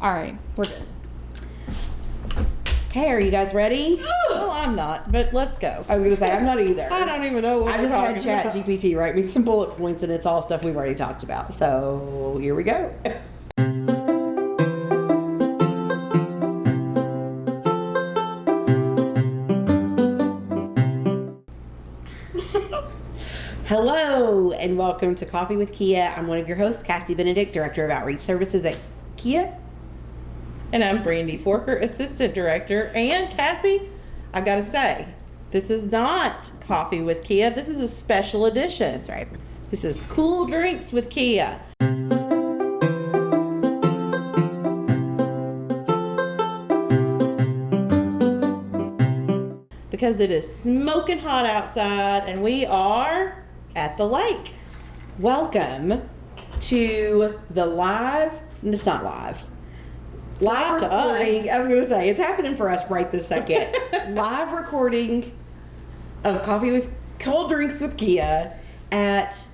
All right, we're good. Hey, are you guys ready? Well, I'm not, but let's go. I was gonna say I'm not either. I don't even know what I we're just had talking Chat about. GPT write me some bullet points, and it's all stuff we've already talked about. So here we go. Hello, and welcome to Coffee with KHEAA. I'm one of your hosts, Cassie Benedict, Director of Outreach Services at KHEAA. And I'm Brandy Forker, Assistant Director. And Cassie, I gotta say, this is not Coffee with KHEAA. This is a special edition. That's right. This is Cool Drinks with KHEAA. Because it is smoking hot outside and we are at the lake. Welcome to the live, it's not live. Live to recording, us. I was going to say, it's happening for us right this second. Live recording of Coffee with Cold Drinks with KHEAA at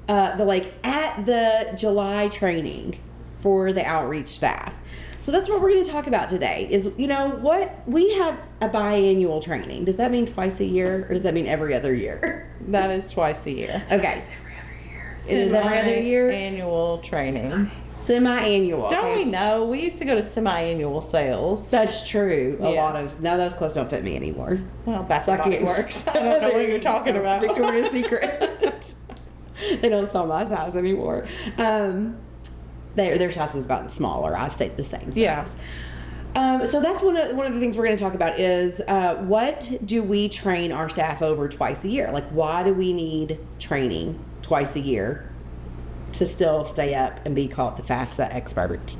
the lake at the July training for the outreach staff. So that's what we're going to talk about today is, you know, what we have a biannual training. Does that mean twice a year or does that mean every other year? That is twice a year. Okay. Every other year. It is every other year? Annual training. Semi-annual. Don't we know? We used to go to semi-annual sales. That's true. A Yes. lot of, now those clothes don't fit me anymore. Well, Bath So I and Body can't- Works. I don't know what you're talking about. Victoria's Secret. They don't sell my size anymore. Their size has gotten smaller. I've stayed the same size. Yeah. So that's one of the things we're going to talk about is what do we train our staff over twice a year? Like, why do we need training twice a year to still stay up and be called the FAFSA experts?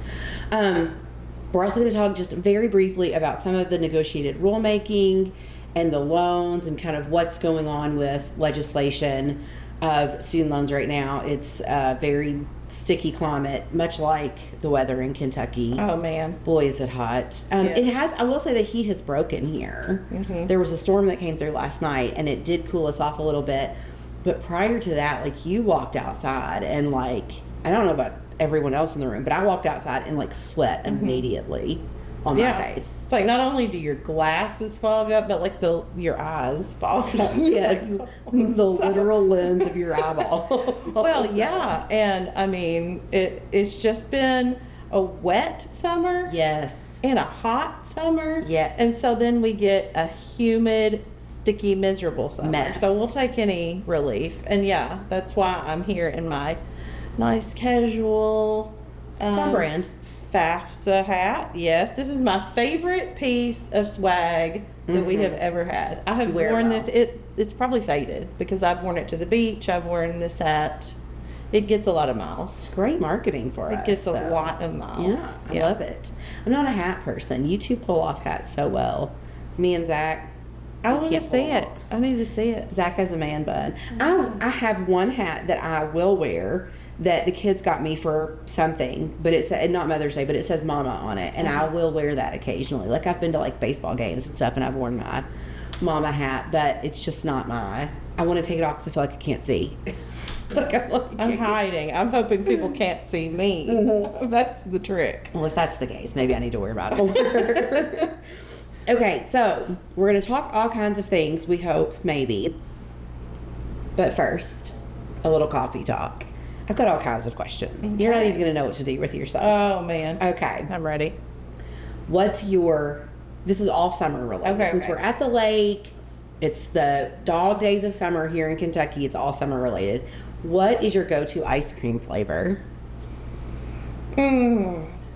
We're also going to talk just very briefly about some of the negotiated rulemaking and the loans and kind of what's going on with legislation of student loans right now. It's a very sticky climate, much like the weather in Kentucky. Oh, man. Boy, is it hot. Yes. It has, I will say the heat has broken here. Mm-hmm. There was a storm that came through last night and it did cool us off a little bit. But prior to that, like, you walked outside and, like, I don't know about everyone else in the room, but I walked outside and, like, sweat immediately on my face. It's like not only do your glasses fog up, but like your eyes fog up. Yes, the literal lens of your eyeball. Well, yeah, and I mean it's just been a wet summer. Yes. And a hot summer. Yes. And so then we get a humid, sticky, miserable summer. Mess. So we'll take any relief. And yeah, that's why I'm here in my nice casual It's on brand. FAFSA hat. Yes, this is my favorite piece of swag that we have ever had. I have Wear worn well. this. It's probably faded because I've worn it to the beach. I've worn this hat. It gets a lot of miles. Great marketing for us. It gets a though. lot of miles. Yeah, I love it. I'm not a hat person. You two pull off hats so well. Me and Zach. I we want to can't see pull 'em it. off. I need to see it. Zach has a man bun. I have one hat that I will wear that the kids got me for something, but it said, not Mother's Day, but it says Mama on it, and I will wear that occasionally. Like, I've been to like baseball games and stuff, and I've worn my Mama hat, but it's just not I want to take it off because I feel like I can't see. I'm hiding. I'm hoping people can't see me. That's the trick. Well, if that's the case, maybe I need to wear binoculars. Okay, so we're going to talk all kinds of things, we hope, maybe. But first, a little coffee talk. I've got all kinds of questions. You're not Okay. even going to know what to do with yourself. Oh man. Okay. I'm ready. What's this is all summer related. Okay, Since okay. we're at the lake, it's the dog days of summer here in Kentucky. It's all summer related. What is your go-to ice cream flavor?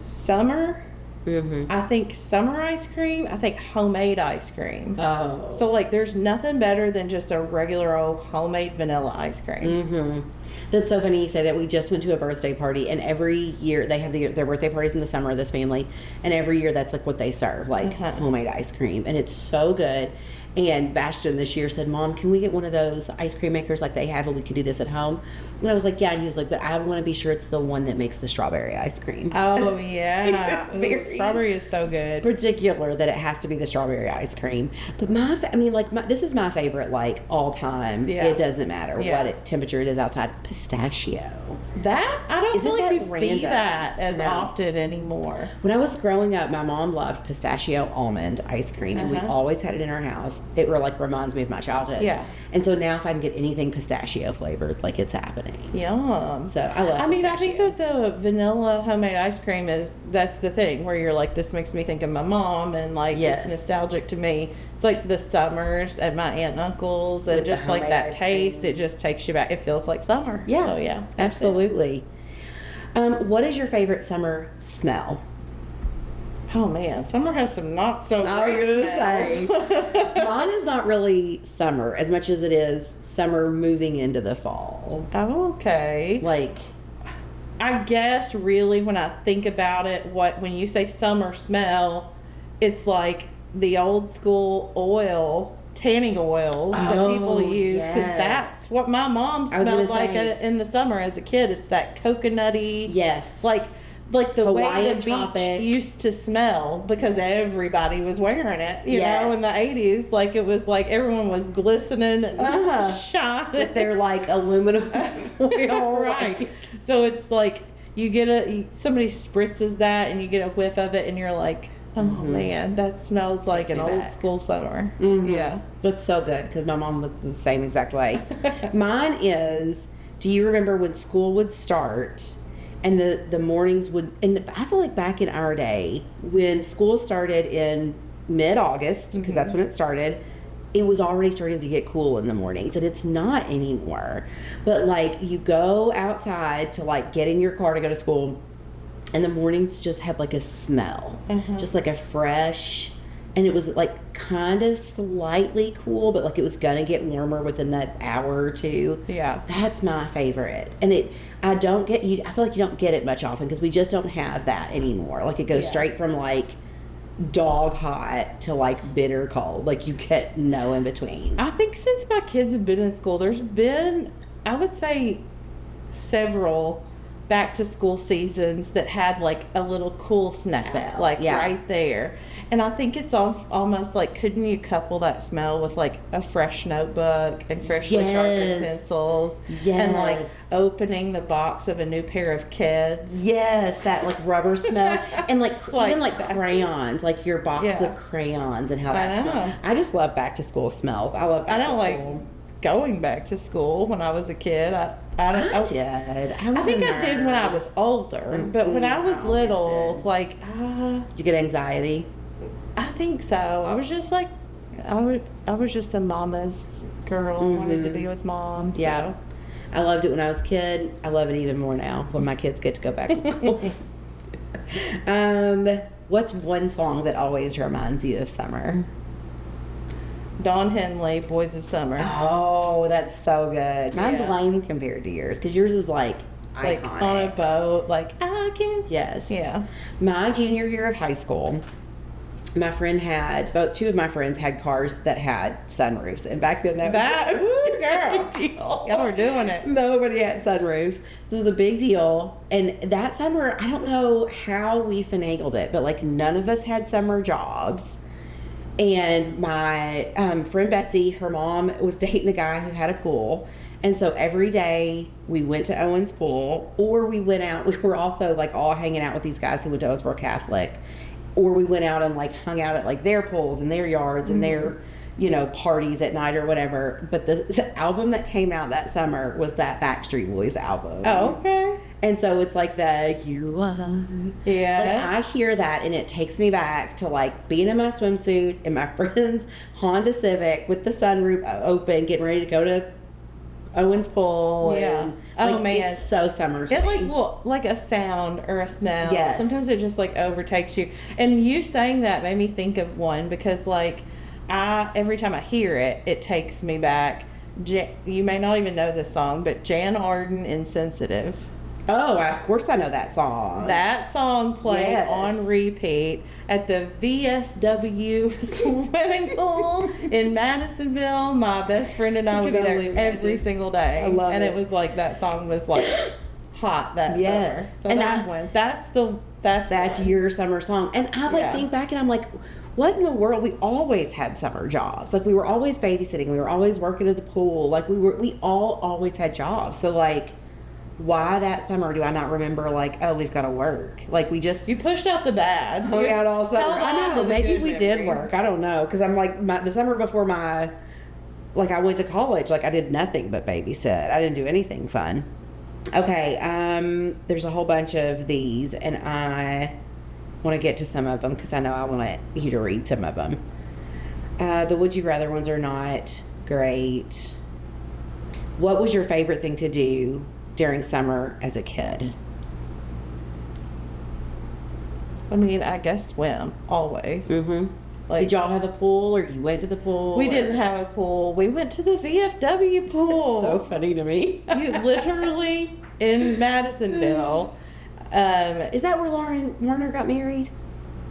Summer? Mm-hmm. I think summer ice cream. I think homemade ice cream. Oh. So like there's nothing better than just a regular old homemade vanilla ice cream. Mm-hmm. That's so funny you say that. We just went to a birthday party, and every year they have their birthday parties in the summer, this family, and every year that's like what they serve, like homemade ice cream, and it's so good. And Bastion this year said, "Mom, can we get one of those ice cream makers like they have, and we can do this at home?" And I was like, "Yeah." And he was like, "But I want to be sure it's the one that makes the strawberry ice cream." Oh yeah. It's very- Strawberry is so good. Particular that it has to be the strawberry ice cream. But this is my favorite, like, all time. Yeah. It doesn't matter Yeah. what temperature it is outside. pistachio. That I don't Isn't feel like we that see random? that as No. often anymore. When I was growing up, my mom loved pistachio almond ice cream, and we always had it in our house. It reminds me of my childhood. Yeah. And so now if I can get anything pistachio flavored, like, it's happening. Yum. So I love I mean, I pistachio. think that the vanilla homemade ice cream that's the thing where you're like, this makes me think of my mom, and like Yes. it's nostalgic to me. It's like the summers at my aunt and uncle's, and With the just like homemade that ice taste, cream. it just takes you back. It feels like summer. Yeah. So yeah, that's it. Absolutely. What is your favorite summer smell? Oh man, summer has some not so I was great gonna smells. Mine is not really summer as much as it is summer moving into the fall. Oh, okay. Like, I guess really when I think about it, when you say summer smell, it's like the old school tanning oils that Oh, people use, because yes. that's what my mom I was gonna smelled like say. in the summer as a kid. It's that coconutty, yes. like the Hawaiian way the beach tropic. used to smell, because everybody was wearing it, you Yes. know, in the 80s. Like it was like everyone was glistening and Uh-huh. shining. That they're like aluminum foil. Right. So it's like you get somebody spritzes that and you get a whiff of it and you're like, oh man, that smells like Takes an me old back. school summer. Mhm. Yeah. That's so good because my mom was the same exact way. Mine is, do you remember when school would start and the mornings would, and I feel like back in our day, when school started in mid-August, because that's when it started, it was already starting to get cool in the mornings, and it's not anymore. But like, you go outside to like get in your car to go to school, and the mornings just had like a smell, just like a fresh, and it was like kind of slightly cool, but like it was gonna get warmer within that hour or two. Yeah. That's my favorite. And I feel like you don't get it much often because we just don't have that anymore. Like, it goes Yeah. straight from like dog hot to like bitter cold. Like, you get no in between. I think since my kids have been in school, there's been, I would say, several back to school seasons that had like a little cool snap, Spell, like yeah. right there. And I think it's almost like, couldn't you couple that smell with like a fresh notebook and freshly sharpened Yes. pencils, and like Yes. opening the box of a new pair of Kids? Yes, that like rubber smell, and like like- even like crayons, like your box Yeah. of crayons and how I that know. smells. I just love back to school smells. I love back I don't to like school. going back to school when I was a kid. I did. I think I did when I was older, but when I was I always little, did. like, Did you get anxiety? I think so. I was just like, I was just a mama's girl. I wanted to be with mom. So. Yeah. I loved it when I was a kid. I love it even more now when my kids get to go back to school. What's one song that always reminds you of summer? Don Henley, Boys of Summer. Oh, that's so good. Mine's Yeah. lame compared to yours because yours is like Like iconic. on a boat, like I can. Yes. Yeah. My junior year of high school, my friend two of my friends had cars that had sunroofs, and back then That was woo, a girl, big deal. y'all were doing it. Nobody had sunroofs. So it was a big deal. And that summer, I don't know how we finagled it, but like none of us had summer jobs. And my friend Betsy, her mom was dating a guy who had a pool. And so every day we went to Owen's pool, or we went out. We were also like all hanging out with these guys who went to Owensboro Catholic. Or we went out and like hung out at like their pools and their yards and their, parties at night or whatever. But the album that came out that summer was that Backstreet Boys album. Oh, okay. And so it's like you are. Yeah. Like, I hear that and it takes me back to like being in my swimsuit in my friend's Honda Civic with the sunroof open, getting ready to go to Owen's pool. Yeah. And, Oh, like, man. It's so summer to It me. like a sound or a smell. Yes. Sometimes it just like overtakes you. And you saying that made me think of one, because like every time I hear it, it takes me back. You may not even know this song, but Jan Arden, Insensitive. Oh, of course I know that song. That song played Yes. on repeat at the VFW swimming pool in Madisonville. My best friend and I would be can there only every imagine. single day. I love and it. it was like that song was like hot that Yes. summer. So And that one. That's That's one. your summer song. And I like Yeah. think back and I'm like, what in the world? We always had summer jobs. Like, we were always babysitting. We were always working at the pool. Like, we all always had jobs. So, like, why that summer do I not remember, like, oh, we've got to work? Like, we just... You pushed out the bad. hung out all summer. held on I to know. the Maybe good we did memories. work. I don't know. Because I'm like, the summer before I went to college, like, I did nothing but babysit. I didn't do anything fun. Okay, there's a whole bunch of these, and I want to get to some of them because I know I want you to read some of them. The would you rather ones are not great. What was your favorite thing to do during summer as a kid? I mean, I guess swim, always. Mm-hmm. Like, did y'all have a pool, or you went to the pool? we or- didn't have a pool. We went to the VFW pool. So funny to me. You literally in Madisonville. Is that where Warner got married?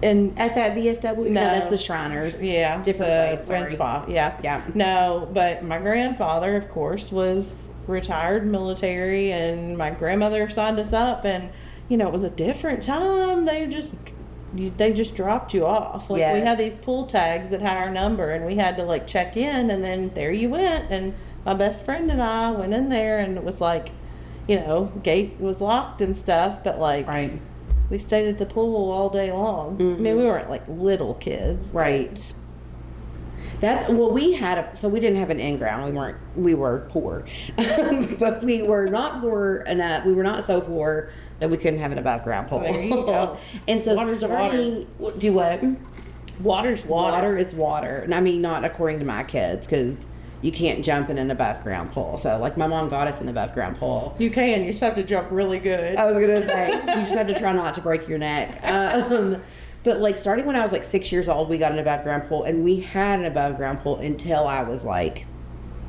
And At that VFW? No. That's the Shriners. yeah, Different the place, Ren sorry. Spa. Yeah. Yeah. No, but my grandfather, of course, was retired military, and my grandmother signed us up, and it was a different time. They just dropped you off. Like, we Yes. had these pool tags that had our number, and we had to, like, check in, and then there you went. And my best friend and I went in there, and it was like, gate was locked and stuff, but, like, Right. we stayed at the pool all day long. I mean, we weren't like little kids. Right. We didn't have an in-ground. We were poor. But we were not poor enough. We were not so poor that we couldn't have an above-ground pool. There you go. And so Water's do what? Water's water. Water is water. And I mean, not according to my kids, because you can't jump in an above-ground pool. So, like, my mom got us an above-ground pool. You can. You just have to jump really good. I was gonna say, you just have to try not to break your neck. But, like, starting when I was like 6 years old, we got an above ground pool, and we had an above ground pool until I was like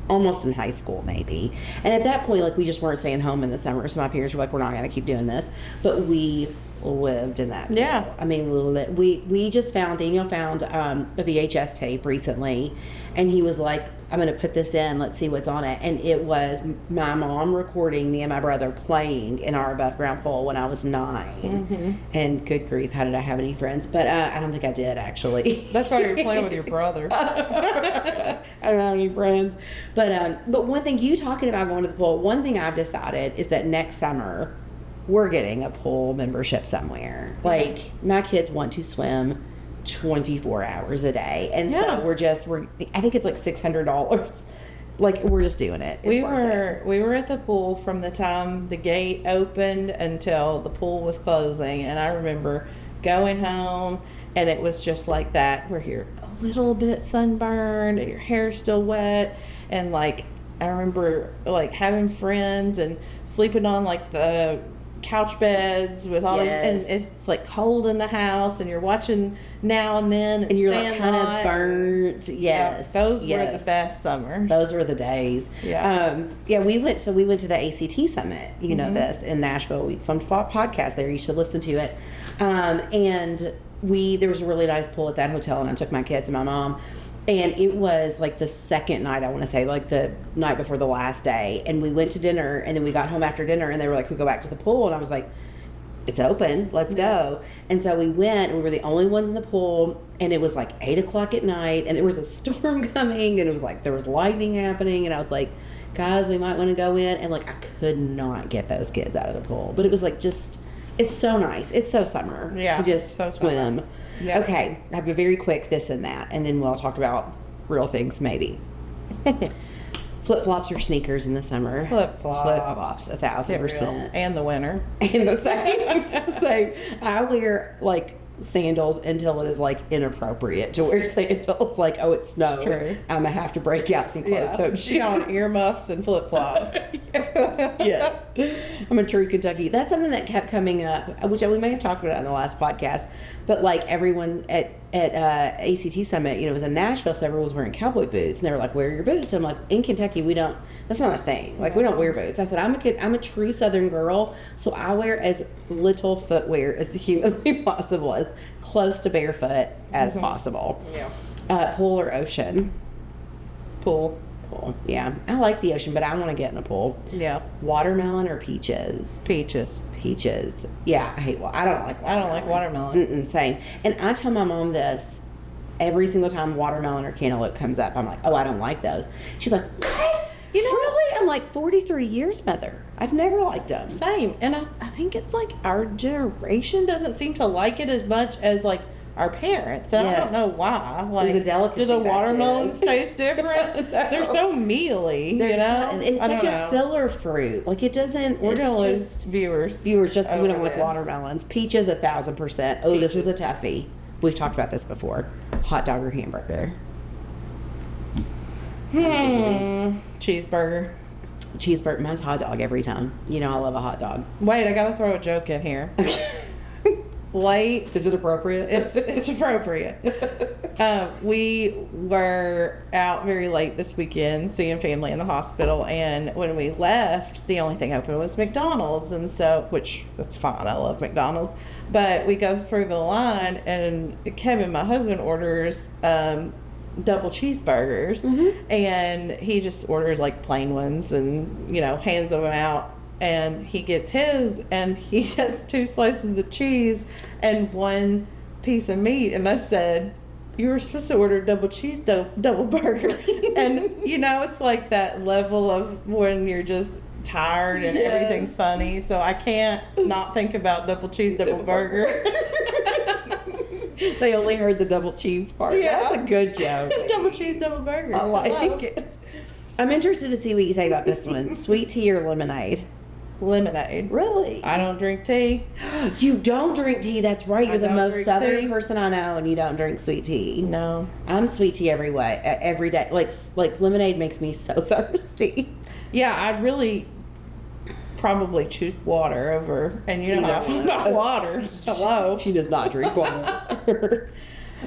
almost in high school, maybe. And at that point, like, we just weren't staying home in the summer, so my parents were like, we're not gonna keep doing this. But we lived in that pool. Yeah. I mean, Daniel found a VHS tape recently, and he was like, I'm going to put this in, let's see what's on it. And it was my mom recording me and my brother playing in our above ground pool when I was 9. Mm-hmm. And good grief, how did I have any friends? But I don't think I did, actually. That's why you're playing with your brother. I don't have any friends. But one thing, you talking about going to the pool, one thing I've decided is that next summer we're getting a pool membership somewhere. Like, my kids want to swim 24 hours a day, and Yeah. so I think it's like $600. Like, we're just doing it. It's We worth it. were at the pool from the time the gate opened until the pool was closing, and I remember going home, and it was just like that, where you're a little bit sunburned and your hair's still wet, and like I remember like having friends and sleeping on like the couch beds with all Yes. and it's like cold in the house, and you're watching Now and Then, And you're like kind of Sandlot. burnt. Yes. Those were Yes. the best summers. Those were the days. Yeah. We went to the ACT summit, you know, Mm-hmm. this in Nashville. We filmed a podcast there. You should listen to it. And there was a really nice pool at that hotel, and I took my kids and my mom. And it was like the second night, I want to say, like the night before the last day. And we went to dinner, and then we got home after dinner, and they were like, we go back to the pool. And I was like, it's open, let's go. And so we went, and we were the only ones in the pool, and it was like 8 o'clock at night, and there was a storm coming, and it was like there was lightning happening, and I was like, guys, we might want to go in. And like, I could not get those kids out of the pool, but it was like, just, it's so nice, it's so summer Yeah, to just so swim. summer. Yeah. Okay, I have a very quick this and that, and then we'll talk about real things maybe. Flip-flops or sneakers in the summer? Flip-flops. Flip-flops, Get 1,000%. real. And the winter. And the same. I wear like sandals until it is like inappropriate to wear sandals. Like, oh, it snowed. True. I'm gonna have to break out some closed-toed shoes. She on earmuffs and flip flops. Yes. I'm a true Kentucky. That's something that kept coming up, which we may have talked about in the last podcast. But like everyone at ACT Summit, you know, it was in Nashville, so everyone was wearing cowboy boots, and they were like, "Where are your boots?" I'm like, "In Kentucky, we don't. That's not a thing. Like, we don't wear boots." I said, "I'm a true Southern girl, so I wear as little footwear as humanly possible, as close to barefoot as possible." Yeah. Pool or ocean? Pool. Pool. Yeah, I like the ocean, but I want to get in a pool. Yeah. Watermelon or peaches? Peaches. Peaches. Yeah, I don't like watermelon. I don't like watermelon. Same. And I tell my mom this every single time watermelon or cantaloupe comes up, I'm like, oh, I don't like those. She's like, what? You know, really? I'm like, 43 years, mother. I've never liked them. Same. And I think it's like our generation doesn't seem to like it as much as like our parents. And I don't know why. Like, it was a delicacy. Do the back watermelons then. taste different? No. They're so mealy. They're you know? it's such a filler fruit. Like, it doesn't. We're going to just lose viewers. Viewers just because we don't over like this. watermelons. Peaches 1,000%. Oh, this is a toughie. We've talked about this before. Hot dog or hamburger? Cheeseburger. Cheeseburger. Mine's hot dog every time. You know I love a hot dog. Wait, I gotta throw a joke in here. Late. Is it appropriate? It's appropriate. We were out very late this weekend seeing family in the hospital, and when we left, the only thing open was McDonald's, and so, which that's fine, I love McDonald's, but we go through the line, and Kevin, my husband, orders double cheeseburgers, and he just orders like plain ones, and hands them out. And he gets his, and he has 2 slices of cheese and 1 piece of meat. And I said, you were supposed to order double cheese, double burger. And, it's like that level of when you're just tired and everything's funny. So I can't not think about double cheese, double burger. They only heard the double cheese part. Yeah. That's a good joke. Double cheese, double burger. I like it. I'm interested to see what you say about this one. Sweet tea or lemonade? Lemonade. Really? I don't drink tea. You don't drink tea. That's right. You're the don't most drink southern tea. person I know, and you don't drink sweet tea. No. I'm sweet tea every day. Like lemonade makes me so thirsty. Yeah, I'd really probably choose water over, and you know how I feel about water. Hello. She does not drink water.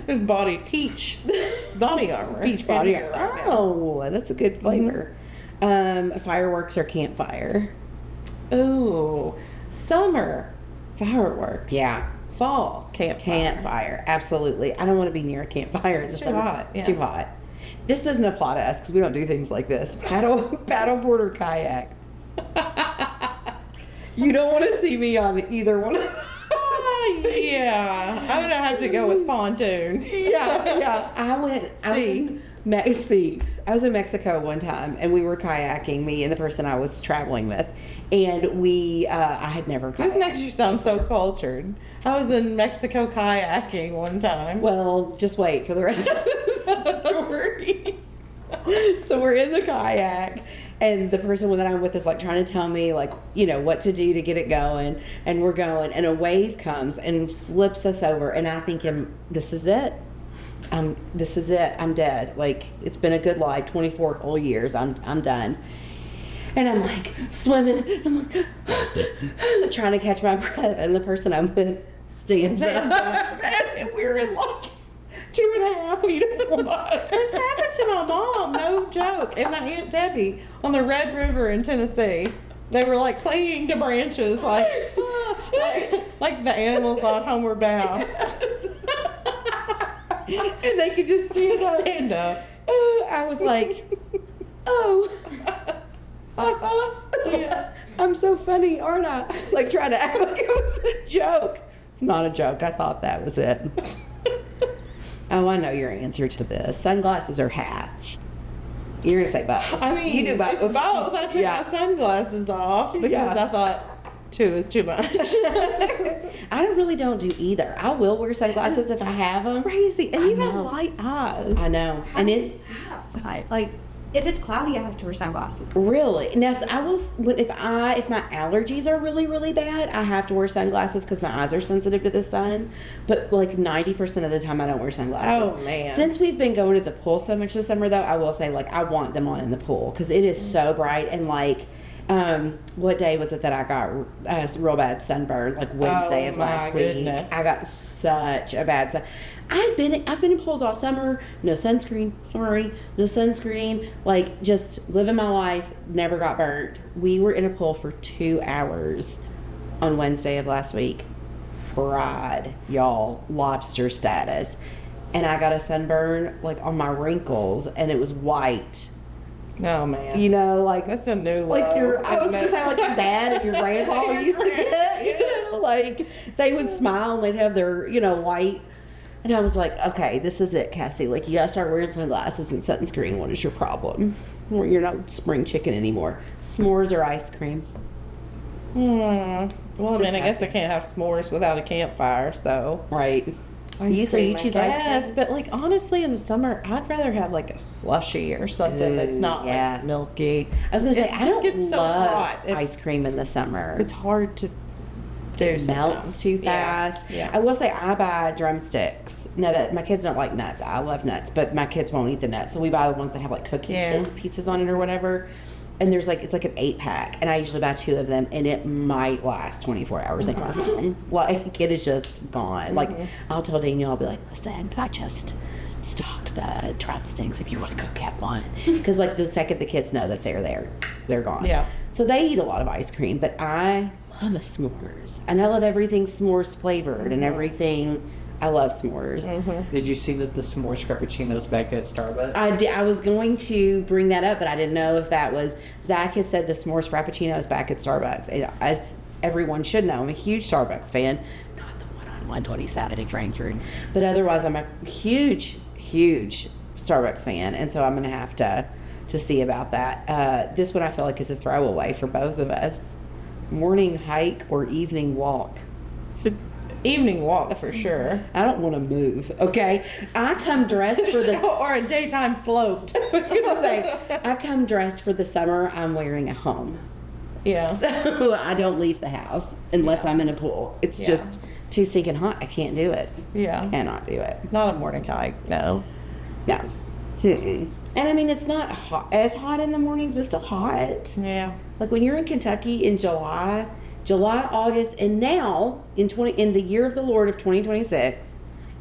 This peach body armor. Peach body armor. Oh, that's a good flavor. Fireworks or campfire? Ooh, summer fireworks. Yeah. Fall campfire. Campfire, absolutely. I don't want to be near a campfire. It's too hot. It's too hot. This doesn't apply to us because we don't do things like this. Paddleboard or kayak? You don't want to see me on either one of those. Yeah, I'm gonna have to go with pontoon. Yeah. I was in Mexico one time, and we were kayaking, me and the person I was traveling with, and I had never kayaked. This makes you sound so cultured. I was in Mexico kayaking one time. Well, just wait for the rest of the story. So we're in the kayak, and the person that I'm with is like trying to tell me what to do to get it going, and we're going, and a wave comes and flips us over, and I think, this is it. This is it. I'm dead. Like, it's been a good life, 24 whole years. I'm done. And I'm like swimming. I'm like trying to catch my breath, and the person I'm with stands up, and we're in like 2.5 feet of water. This happened to my mom, no joke, and my Aunt Debbie on the Red River in Tennessee. They were like clinging to branches, like the animals on Homeward Bound. And they could just Stand up. I was like, oh. Yeah. I'm so funny, aren't I? Like, trying to act like it was a joke. It's not a joke. I thought that was it. Oh, I know your answer to this. Sunglasses or hats? You're going to say both. I mean, you do both. It's both. I took my sunglasses off because I thought 2 is too much. I really don't do either. I will wear sunglasses if I have them. Crazy. And you have light eyes. I know. And it's outside. Like, if it's cloudy, I have to wear sunglasses. really now. So I will if my allergies are really, really bad, I have to wear sunglasses because my eyes are sensitive to the sun. But like 90% of the time, I don't wear sunglasses. Oh, man. Since we've been going to the pool so much this summer, though, I will say I want them on in the pool because it is so bright. And what day was it that I got a real bad sunburn? Like Wednesday of last week. Goodness. I got such a bad sun. I've been in pools all summer. No sunscreen. Sorry, no sunscreen. Like, just living my life. Never got burnt. We were in a pool for 2 hours on Wednesday of last week. Fried, y'all, lobster status, and I got a sunburn on my wrinkles, and it was white. Oh, man. That's a new low. I was gonna say your dad and your grandpa used to get. They would smile and they'd have their white And I was like, okay, this is it, Cassie. Like, you gotta start wearing sunglasses and sunscreen. What is your problem? Well, you're not spring chicken anymore. S'mores or ice cream? Well, I It's a mean, I guess I tough- can't have s'mores without a campfire, so. Right. Ice So you cream, choose I ice guess, cream? but like honestly, in the summer, I'd rather have like a slushy or something that's not yeah. like milky. I was gonna say, It I just don't gets so love hot. ice cream in the summer. It's hard to do. It melts sometimes. too Yeah, fast. Yeah. I will say I buy drumsticks. No, that my kids don't like nuts. I love nuts, but my kids won't eat the nuts. So we buy the ones that have like cookie Yeah. pieces on it or whatever. And there's like, it's like an 8-pack, and I usually buy 2 of them, and it might last 24 hours. Like it is just gone. Like I'll tell Daniel, I'll be like, listen, I just stocked the drumsticks if you want to go get one. Because like the second the kids know that they're there, they're gone. Yeah. So they eat a lot of ice cream, but I love a s'mores, and I love everything s'mores flavored and everything. I love s'mores. Did you see that the s'mores frappuccino's back at Starbucks? I was going to bring that up, but I didn't know if that was. Zach has said the s'mores frappuccino is back at Starbucks. And as everyone should know, I'm a huge Starbucks fan. Not the one on 127 in Frankfurt, but otherwise, I'm a huge Starbucks fan, and so I'm going to have to see about that. This one I feel like is a throwaway for both of us. Morning hike or evening walk? Evening walk for sure. I don't want to move. Okay, I come dressed for the. Or a daytime float. I was gonna say, I come dressed for the summer I'm wearing at home. Yeah. So I don't leave the house unless I'm in a pool. It's Yeah. just too stinking hot. I can't do it. Yeah. Cannot do it. Not a morning hike, no. No. Mm-mm. And I mean, it's not as hot in the mornings, but still hot. Yeah. Like when you're in Kentucky in July, August, and now in the year of the Lord of 2026,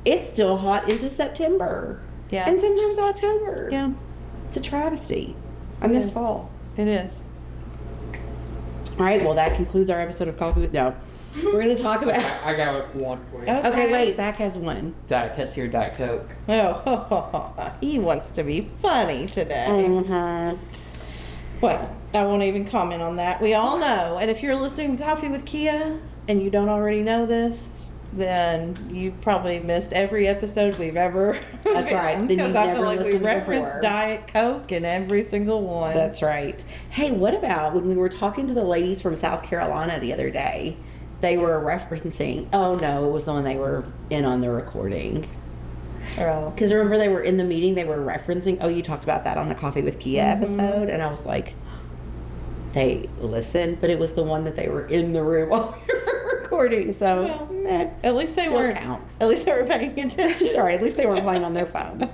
it's still hot into September. Yeah. And sometimes October. Yeah. It's a travesty. I miss is. fall. It is. All right, well, that concludes our episode of Coffee with No. We're going to talk about. I got one for you. Okay, wait, Zach has one. Diet Pepsi or Diet Coke? Oh, he wants to be funny today. Mm-hmm. Well, I won't even comment on that. We all know. And if you're listening to Coffee with KHEAA and you don't already know this, then you've probably missed every episode we've ever. That's right. Then Because you've I never feel like we listened reference before. Diet Coke in every single one. That's right. Hey, what about when we were talking to the ladies from South Carolina the other day? They were referencing, oh no, it was the one they were in on the recording. Oh. Because remember, they were in the meeting, they were referencing, oh, you talked about that on the Coffee with KHEAA episode. And I was like, they listened, but it was the one that they were in the room while we were recording. So, Well, meh, At least they still weren't. counts. At least they were paying attention. Sorry, at least they weren't playing on their phones.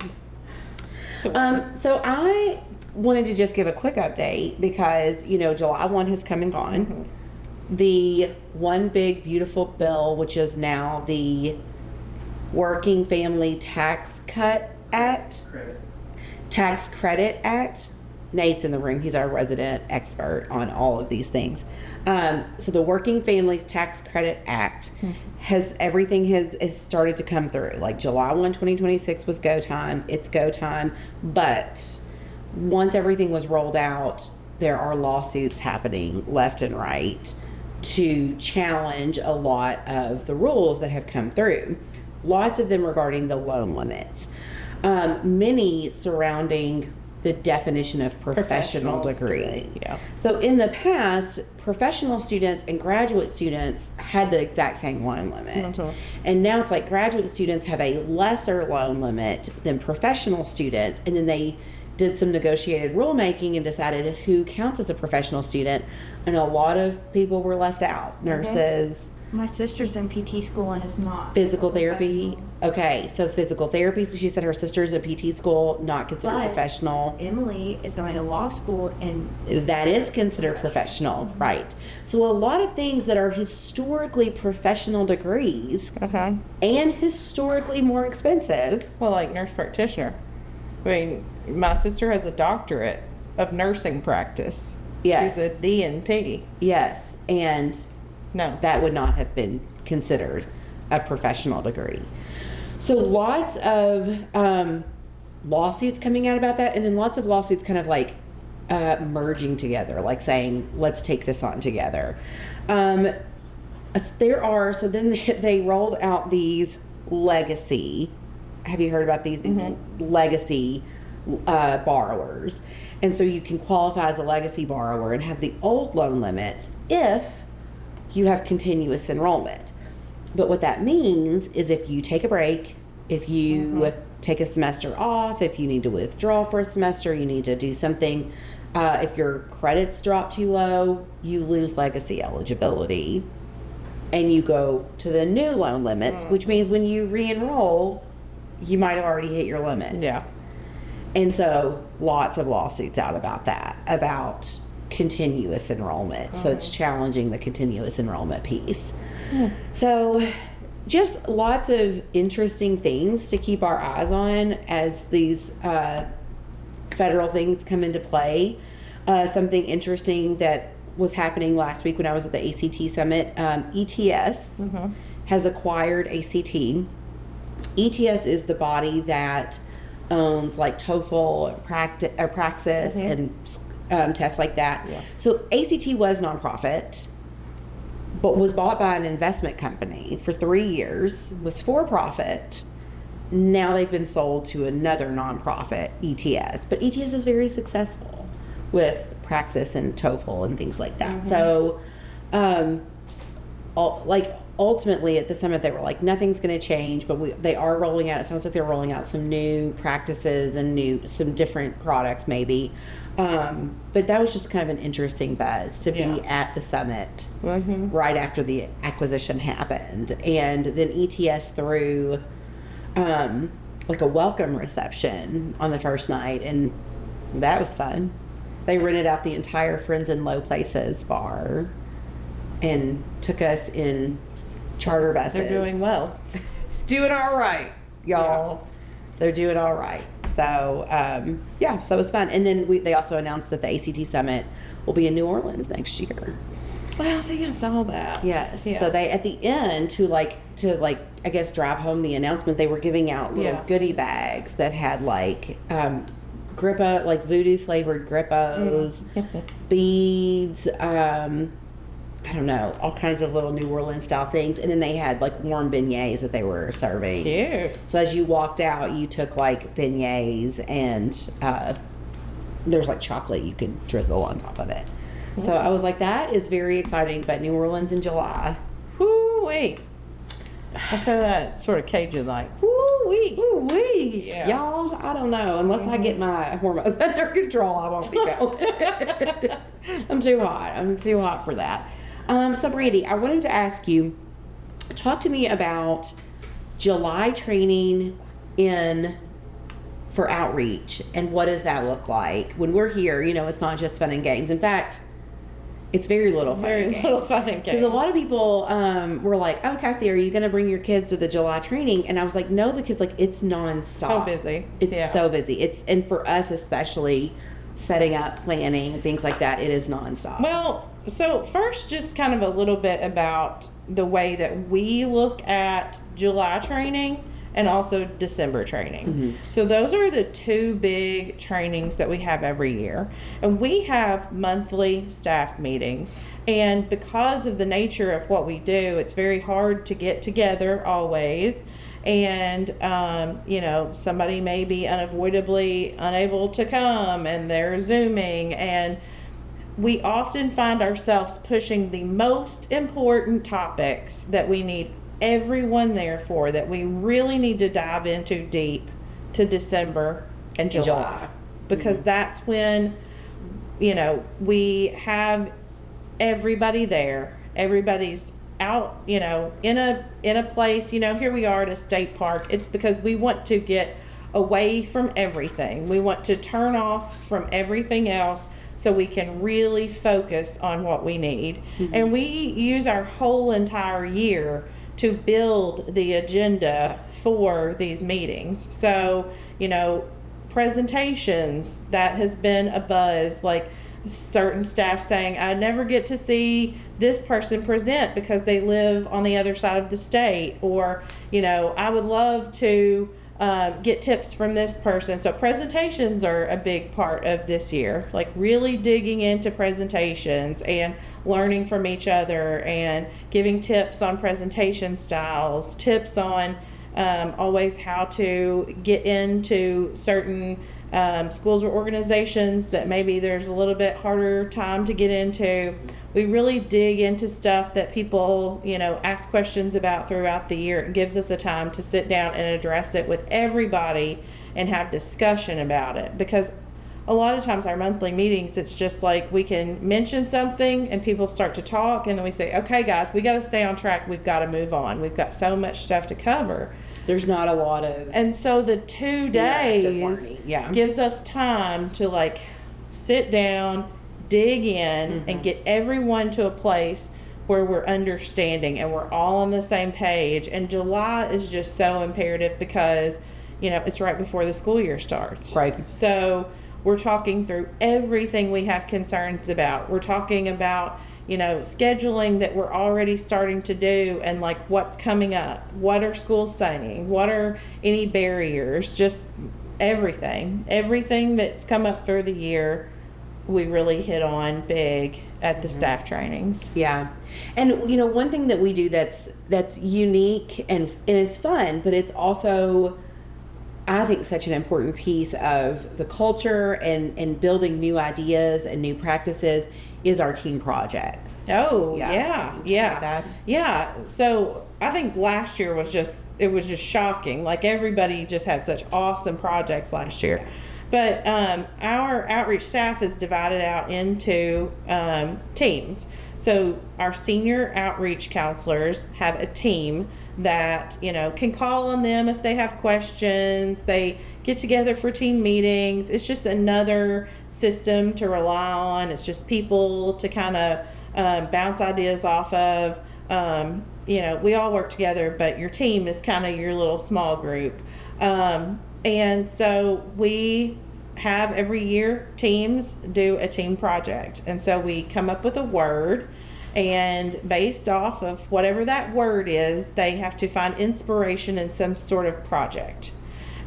So I wanted to just give a quick update because, you know, July 1 has come and gone. The one big beautiful bill, which is now the Working Family Tax Cut Act, Tax Credit Act. Nate's in the room. He's our resident expert on all of these things. So the Working Families Tax Credit Act has started to come through. Like July 1, 2026 was go time. It's go time. But once everything was rolled out, there are lawsuits happening left and right to challenge a lot of the rules that have come through. Lots of them regarding the loan limits. Many surrounding the definition of professional degree. Yeah. So in the past, professional students and graduate students had the exact same loan limit. That's right. And now it's like graduate students have a lesser loan limit than professional students. And then they did some negotiated rulemaking and decided who counts as a professional student. And a lot of people were left out. Nurses, My sister's in PT school and is not. physical therapy. professional. Okay, so physical therapy. So she said her sister's in PT school, not considered But- professional. Emily is going to law school and That is considered professional, right? So a lot of things that are historically professional degrees Okay. and historically more expensive. Well, like nurse practitioner. I mean, my sister has a doctorate of nursing practice. Yes. She's a DNP. Yes, and No. that would not have been considered a professional degree. So lots of lawsuits coming out about that, and then lots of lawsuits kind of like merging together, like saying, let's take this on together. Then they rolled out these legacy. Have you heard about these legacy borrowers? And so you can qualify as a legacy borrower and have the old loan limits if you have continuous enrollment. But what that means is if you take a break, if you take a semester off, if you need to withdraw for a semester, you need to do something, if your credits drop too low, you lose legacy eligibility and you go to the new loan limits, which means when you re-enroll, you might have already hit your limit. Yeah. And so lots of lawsuits out about that, about continuous enrollment. So it's challenging the continuous enrollment piece. So just lots of interesting things to keep our eyes on as these federal things come into play. Something interesting that was happening last week when I was at the ACT Summit, ETS has acquired ACT. ETS is the body that owns like TOEFL, Praxis, and tests like that. Yeah. So ACT was nonprofit, but was bought by an investment company for 3 years, was for profit. Now they've been sold to another nonprofit, ETS. But ETS is very successful with Praxis and TOEFL and things like that. So, ultimately at the summit, they were like, nothing's going to change, but they are rolling out, it sounds like they're rolling out some new practices and some different products maybe. But that was just kind of an interesting buzz to be at the summit right after the acquisition happened. And then ETS threw like a welcome reception on the first night, and that was fun. They rented out the entire Friends in Low Places bar and took us in charter buses. They're doing well. Doing all right, y'all. Yeah. They're doing all right. So, so it was fun. And then they also announced that the ACT Summit will be in New Orleans next year. Well, I think I saw that. Yes. Yeah. So they, at the end, to I guess, drive home the announcement, they were giving out little goodie bags that had Grippo, like voodoo flavored Grippos, beads, I don't know, all kinds of little New Orleans style things. And then they had warm beignets that they were serving. Cute. So as you walked out, you took beignets and there's chocolate you could drizzle on top of it. So I was like, that is very exciting. But New Orleans in July. Woo-wee. I said that sort of Cajun Woo-wee. Woo-wee. Yeah. Y'all, I don't know. Unless I get my hormones under control, I won't be going. I'm too hot. I'm too hot for that. So Brandy, I wanted to ask you, talk to me about July training for outreach, and what does that look like? When we're here, it's not just fun and games. In fact, it's very little fun and games. Because a lot of people were like, oh, Cassie, are you going to bring your kids to the July training? And I was like, no, because it's nonstop. So busy. It's so busy. And for us especially, setting up, planning, things like that, it is nonstop. Well, so first, just kind of a little bit about the way that we look at July training and also December training. So those are the two big trainings that we have every year. And we have monthly staff meetings. And because of the nature of what we do, it's very hard to get together always. And, somebody may be unavoidably unable to come and they're Zooming. And we often find ourselves pushing the most important topics that we need everyone there for, that we really need to dive into deep, to December and July. Because that's when, we have everybody there. Everybody's out, in a place, here we are at a state park. It's because we want to get away from everything. We want to turn off from everything else so we can really focus on what we need. And we use our whole entire year to build the agenda for these meetings. So, presentations, that has been a buzz, certain staff saying, I never get to see this person present because they live on the other side of the state, or, I would love to get tips from this person. So presentations are a big part of this year, really digging into presentations and learning from each other and giving tips on presentation styles, tips on always how to get into certain schools or organizations that maybe there's a little bit harder time to get into. We really dig into stuff that people, ask questions about throughout the year. It gives us a time to sit down and address it with everybody and have discussion about it, because a lot of times our monthly meetings, it's just like we can mention something and people start to talk, and then we say, okay guys, we got to stay on track, we've got to move on, we've got so much stuff to cover. There's not a lot of, and so the 2 days gives us time to sit down, dig in, and get everyone to a place where we're understanding and we're all on the same page. And July is just so imperative because it's right before the school year starts, right? So we're talking through everything we have concerns about. We're talking about scheduling that we're already starting to do, and what's coming up, what are schools saying, what are any barriers, just everything that's come up through the year. We really hit on big at the staff trainings. Yeah. And one thing that we do that's unique and it's fun, but it's also, I think, such an important piece of the culture and building new ideas and new practices is our team projects. Oh, yeah. So I think last year was just shocking. Everybody just had such awesome projects last year. But our outreach staff is divided out into teams. So our senior outreach counselors have a team that can call on them if they have questions. They get together for team meetings. It's just another system to rely on. It's just people to kind of bounce ideas off of. We all work together, but your team is kind of your little small group. And so we have every year teams do a team project. And so we come up with a word, and based off of whatever that word is, they have to find inspiration in some sort of project.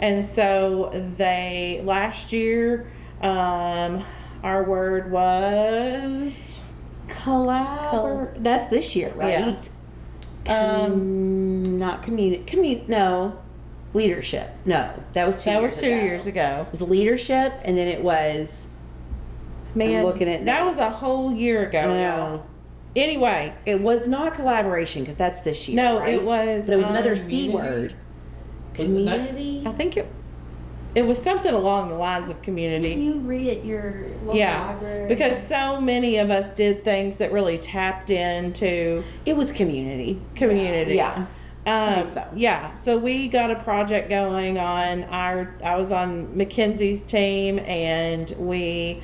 And so last year, our word was That's this year, right? Yeah. Not no. Leadership. No, that was 2 years ago. 2 years ago. It was leadership, and then it was. Man, I'm looking at that notes. was a whole year ago. No. Anyway, It was not collaboration, because that's this year. No, right? it was, But it was another C community? word. Was it that? Community. I think it was something along the lines of Can community. you read at your local Yeah, library? because so many of us did things that really tapped into It was community. community. Yeah. I think so. Yeah, so we got a project going on I was on Mackenzie's team, and we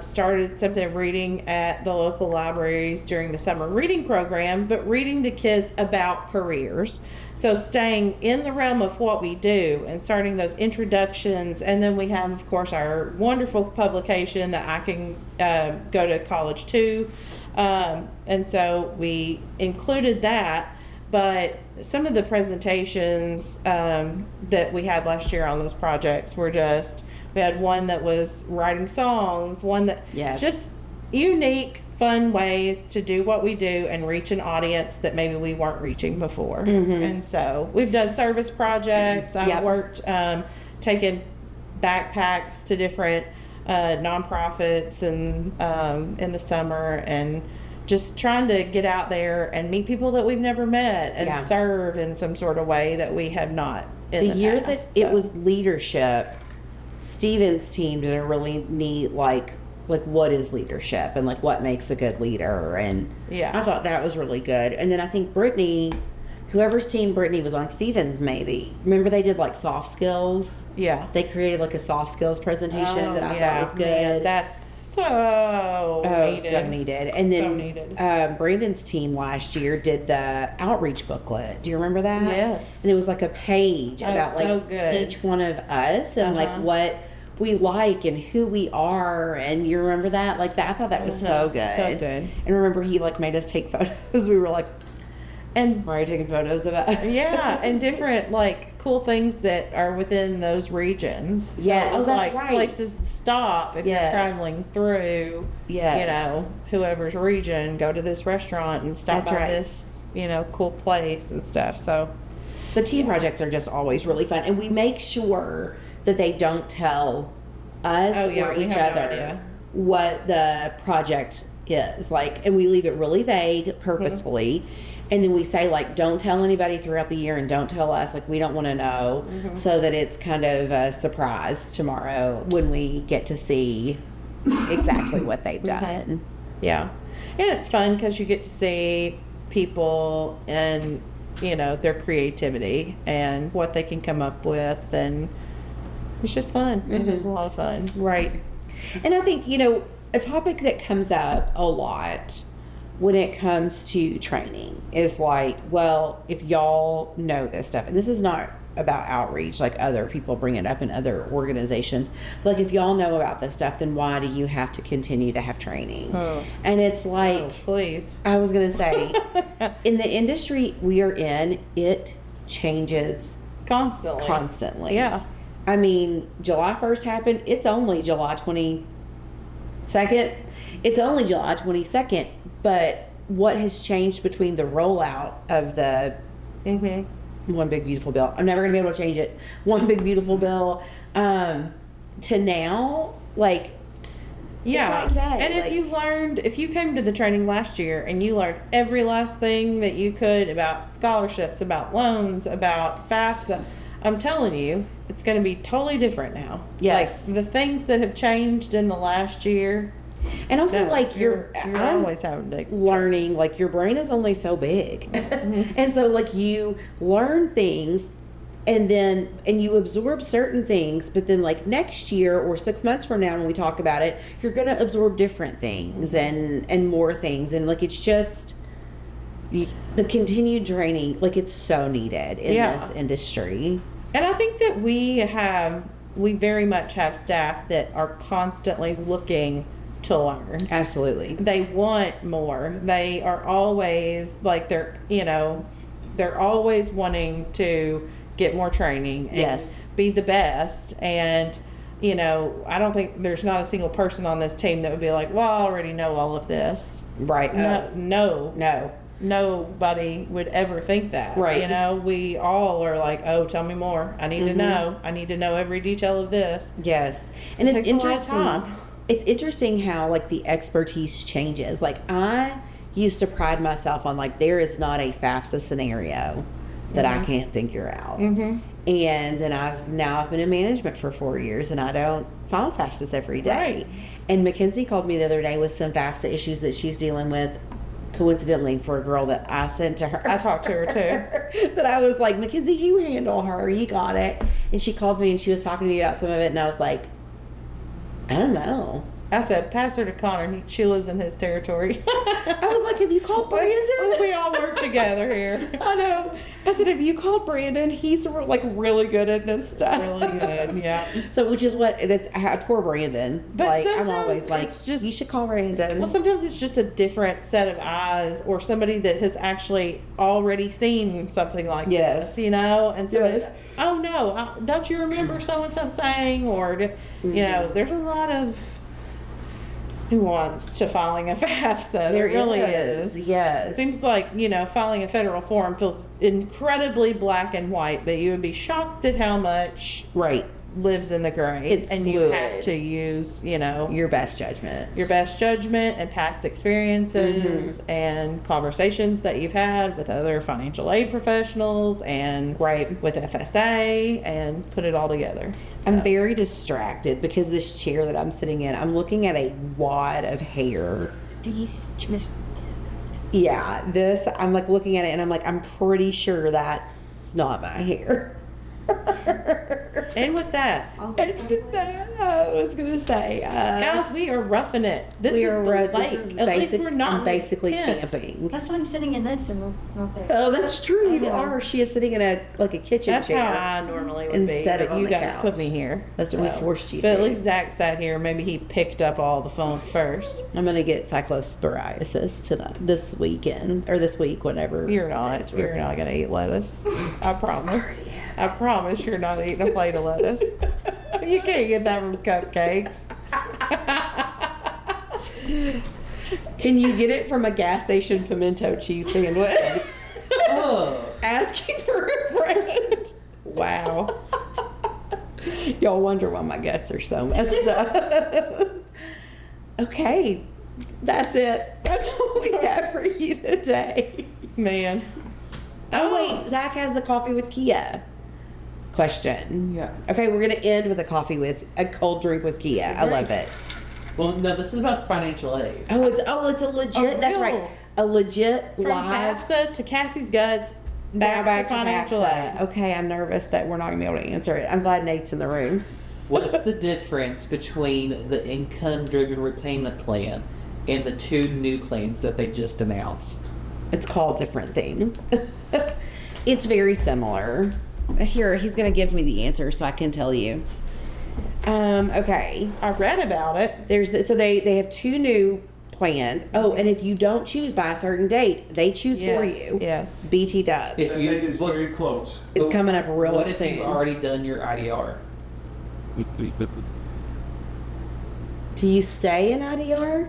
started something reading at the local libraries during the summer reading program, but reading to kids about careers. So staying in the realm of what we do and starting those introductions. And then we have, of course, our wonderful publication that I can go to college to. And so we included that. But some of the presentations that we had last year on those projects were we had one that was writing songs, one that just unique, fun ways to do what we do and reach an audience that maybe we weren't reaching before. Mm-hmm. And so we've done service projects. I've worked, taking backpacks to different nonprofits and in the summer, and just trying to get out there and meet people that we've never met and serve in some sort of way that we have not in the year past. that it was leadership, Steven's team did a really neat like what is leadership and what makes a good leader, and I thought that was really good. And then I think Brittany, whoever's team Brittany was on, Steven's maybe. Remember they did soft skills? Yeah. They created a soft skills presentation that I thought was good. Man, that's so needed. So needed. And then so needed. Brandon's team last year did the outreach booklet. Do you remember that? Yes. And it was a page about so good. each one of us and what we like and who we are. And you remember that? That I thought that was so good. So good. And remember he made us take photos. We were and why are you taking photos of us? Yeah, and different cool things that are within those regions. So Yeah, it was that's right. Places to stop if you're traveling through. Whoever's region, go to this restaurant and stop by this cool place and stuff. So The team projects are just always really fun, and we make sure that they don't tell us Oh, yeah, or we each have no other idea. what the project is. Like, and we leave it really vague purposefully. And then we say, like, don't tell anybody throughout the year and don't tell us. Like, we don't want to know, so that it's kind of a surprise tomorrow when we get to see exactly what they've done. Yeah. And it's fun because you get to see people and, you know, their creativity and what they can come up with. And it's just fun. It is a lot of fun. Right. And I think, you know, a topic that comes up a lot when it comes to training is like, well, if y'all know this stuff, and this is not about outreach, like other people bring it up in other organizations, but like, if y'all know about this stuff, then why do you have to continue to have training? And it's like, Oh, please. I was going to say, in the industry we are in, it changes constantly. Yeah. I mean, July 1st happened. It's only July 22nd. It's only July 22nd. But what has changed between the rollout of the One Big Beautiful Bill, I'm never going to be able to change it, One Big Beautiful Bill, to now, like, Yeah. It's night and day, And if you came to the training last year and you learned every last thing that you could about scholarships, about loans, about FAFSA, I'm telling you, it's going to be totally different now. Yes. Like, the things that have changed in the last year. and also No, like you're I'm always having to learning, like, your brain is only so big. And so, like, you learn things and you absorb certain things, but then, like, next year or 6 months from now when we talk about it, you're going to absorb different things and more things. And, like, it's just the continued training, like, it's so needed in this industry. And I think that we very much have staff that are constantly looking to learn. Absolutely. They want more. They are always like they're always wanting to get more training and Yes. be the best. And I don't think there's not a single person on this team that would be like, well, I already know all of this. Right. No. Nobody would ever think that. Right. We all are like, oh, tell me more. I need to know. I need to know every detail of this. Yes. And It it's takes a lot of interesting. time. It's interesting how, like, the expertise changes. Like, I used to pride myself on, like, there is not a FAFSA scenario that I can't figure out. And then I've been in management for 4 years and I don't file FAFSAs every day. Right. And Mackenzie called me the other day with some FAFSA issues that she's dealing with, coincidentally, for a girl that I sent to her. I talked to her too. That I was like, Mackenzie, you handle her. You got it. And she called me and she was talking to me about some of it, and I was like, I don't know. I said, pass her to Connor. She lives in his territory. I was like, have you called Brandon? We all work together here. I know. I said, have you called Brandon? He's like really good at this stuff. Really good, yeah. So, which is what poor Brandon. But like, I'm sometimes always like, it's just- you should call Brandon. Well, sometimes it's just a different set of eyes or somebody that has actually already seen something like Yes. this, and so Yes. it's, oh no, don't you remember so-and-so saying, or, there's a lot of nuance to filing a FAFSA. There really is. is. Yes. It seems like, filing a federal form feels incredibly black and white, but you would be shocked at how much Right. lives in the gray. It's and you fluid. have to use, Your best judgment. your best judgment and past experiences and conversations that you've had with other financial aid professionals and Right. with FSA and put it all together. I'm So, very distracted because this chair that I'm sitting in, I'm looking at a wad of hair. These just Yeah, I'm like looking at it and I'm like, I'm pretty sure that's not my hair. and with that, I was gonna say, guys, we are roughing it. This we is are the this lake. is At least basic- we're not I'm in a basically tent. camping. That's why I'm sitting in this and not there. Oh, that's true. You I know. are. She is sitting in a kitchen That's chair. how I normally would Instead be. of But on you the guys couch. put me here. That's what we forced you But to. at least Zach sat here. Maybe he picked up all the funk first. I'm gonna get cyclosporiasis tonight, this weekend, or this week, whenever. You're not. days we're- You're not gonna eat lettuce. I promise. I promise you're not eating a plate of lettuce. You can't get that from cupcakes. Can you get it from a gas station pimento cheese sandwich? Oh. Asking for a friend. Wow. Y'all wonder why my guts are so messed up. Okay, that's it. That's all we have for you today. Man. Oh wait, Zach has the coffee with KHEAA question. Yeah. Okay, we're gonna end with a cold drink with KHEAA. I love it. Well, no, this is about financial aid. It's a legit. That's real. right. A legit From live. FAFSA to Cassie's Guts, Now back to financial FAFSA. aid. Okay, I'm nervous that we're not gonna be able to answer it. I'm glad Nate's in the room. What's the difference between the income-driven repayment plan and the two new plans that they just announced? It's called different things. It's very similar. Here, he's gonna give me the answer so I can tell you. Okay. I read about it. So they have two new plans. Oh, and if you don't choose by a certain date, they choose for you. Yes. BT Dubs. If That you- date is very close. It's coming up real What if soon. you've already done your IDR? Do you stay in IDR?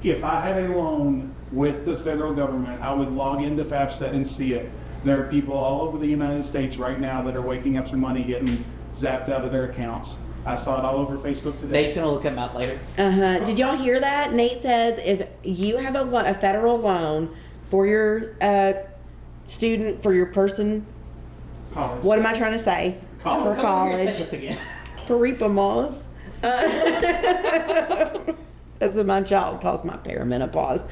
If I had a loan with the federal government, I would log into FAFSA and see it. There are people all over the United States right now that are waking up to money getting zapped out of their accounts. I saw it all over Facebook today. Nate's gonna look them out later. Did y'all hear that? Nate says if you have a federal loan for your for your person, College. what am I trying to say? College. For college. Say this again. For repamos. That's what my child calls my perimenopause.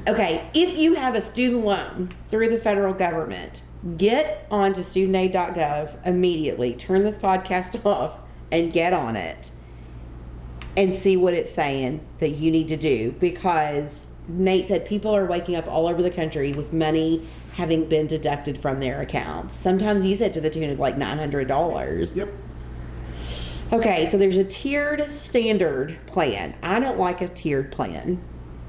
Okay, if you have a student loan through the federal government, get onto StudentAid.gov immediately. Turn this podcast off and get on it and see what it's saying that you need to do, because Nate said people are waking up all over the country with money having been deducted from their accounts. Sometimes you said to the tune of like $900. Yep. Okay, so there's a tiered standard plan. I don't like a tiered plan.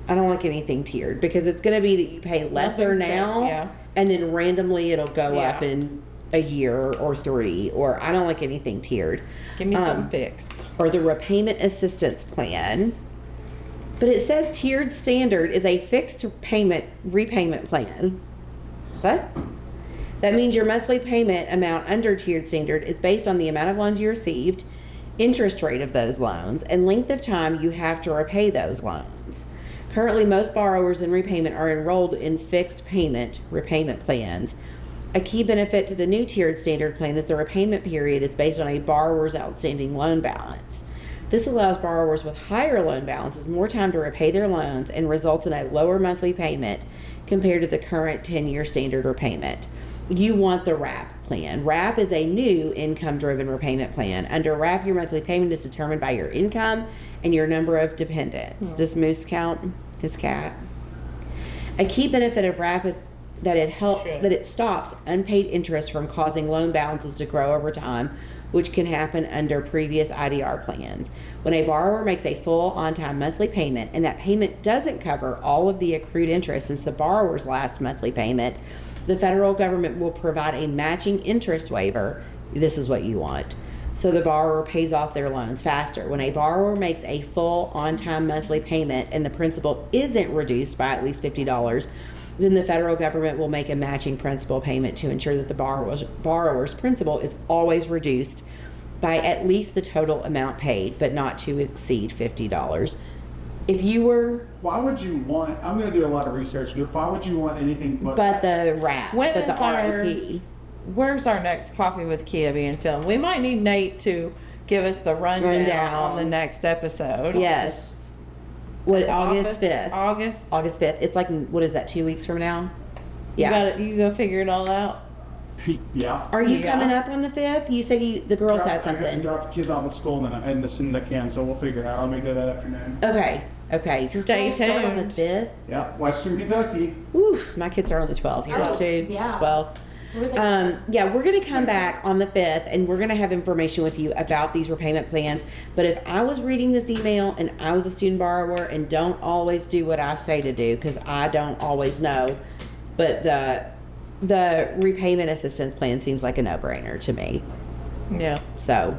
I don't like anything tiered because it's going to be that you pay lesser Nothing now, yeah. and then randomly it'll go Yeah. up in a year or 3. Or I don't like anything tiered. Give me something fixed. Or the repayment assistance plan. But it says tiered standard is a fixed repayment plan. What? That means your monthly payment amount under tiered standard is based on the amount of loans you received, interest rate of those loans, and length of time you have to repay those loans. Currently, most borrowers in repayment are enrolled in fixed repayment plans. A key benefit to the new tiered standard plan is the repayment period is based on a borrower's outstanding loan balance. This allows borrowers with higher loan balances more time to repay their loans and results in a lower monthly payment compared to the current 10-year standard repayment. You want the WRAP plan. WRAP is a new income-driven repayment plan. Under WRAP, your monthly payment is determined by your income and your number of dependents. Does Moose count? His cat. A key benefit of WRAP is that it stops unpaid interest from causing loan balances to grow over time, which can happen under previous IDR plans. When a borrower makes a full on-time monthly payment and that payment doesn't cover all of the accrued interest since the borrower's last monthly payment, the federal government will provide a matching interest waiver. This is what you want. So the borrower pays off their loans faster. When a borrower makes a full on-time monthly payment and the principal isn't reduced by at least $50, then the federal government will make a matching principal payment to ensure that the borrower's principal is always reduced by at least the total amount paid, but not to exceed $50. If you were... Why would you want, I'm going to do a lot of research, but why would you want anything but the WRAP, When but the is our- RAP. Where's our next Coffee with KHEAA being filmed? We might need Nate to give us the rundown on the next episode. Yes. What, August 5th? August. August 5th. It's like, what is that, 2 weeks from now? Yeah. You go figure it all out. Yeah. Are you Yeah. coming up on the 5th? You said the girls had I have to something. drop the kids off at school and as soon as I can, so we'll figure it out. I'll make that afternoon. Okay. Your Stay girls start on the tuned. 5th? Yeah, Western Kentucky. Oof, my kids are on the 12th. Yours Oh, too? yeah. 12th. Yeah, we're going to come back on the 5th and we're going to have information with you about these repayment plans. But if I was reading this email and I was a student borrower and don't always do what I say to do, because I don't always know, but the repayment assistance plan seems like a no-brainer to me. Yeah. So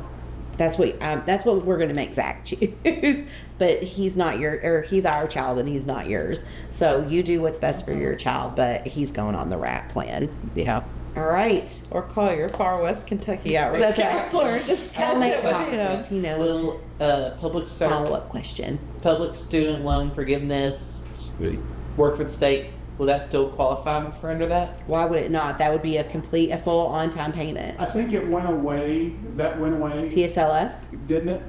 that's what we're going to make Zach choose. But he's our child and he's not yours. So you do what's best for your child, but he's going on the WRAP plan. Yeah. All right. Or call your Far West Kentucky outreach That's right. counselor. Discuss I'll make it with him. promises. He knows. Will Follow-up question. public student loan forgiveness work for the state? Will that still qualify for under that? Why would it not? That would be a full on-time payment. I think it went away, that went away, PSLF? didn't it?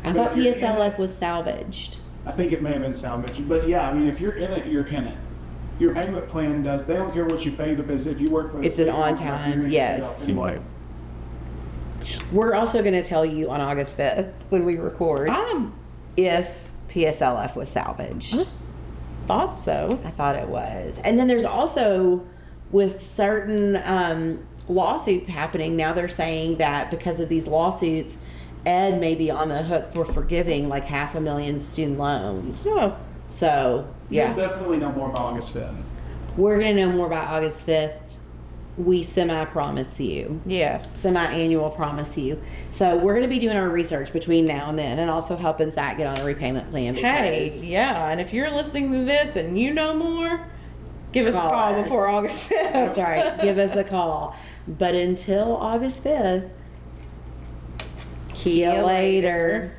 I But thought if you're in PSLF it- was salvaged. I think it may have been salvaged, but yeah, I mean, if you're in it, you're in it. Your payment plan does, they don't care what you pay because if you work for the It's an state, on-time, you're gonna yes. get it anyway. We're also going to tell you on August 5th when we record if PSLF was salvaged. Thought so. I thought it was. And then there's also, with certain lawsuits happening, now they're saying that because of these lawsuits, Ed may be on the hook for forgiving like 500,000 student loans. Oh, So, yeah. You'll definitely know more about August 5th. We're going to know more about August 5th. We semi-promise you. yes. Semi-annual promise you. So we're going to be doing our research between now and then and also helping Zach get on a repayment plan. Hey, because- yeah, and if you're listening to this and you know more, give us Call a call us. before August 5th. That's right. Give us a call. But until August 5th, KHEAA later.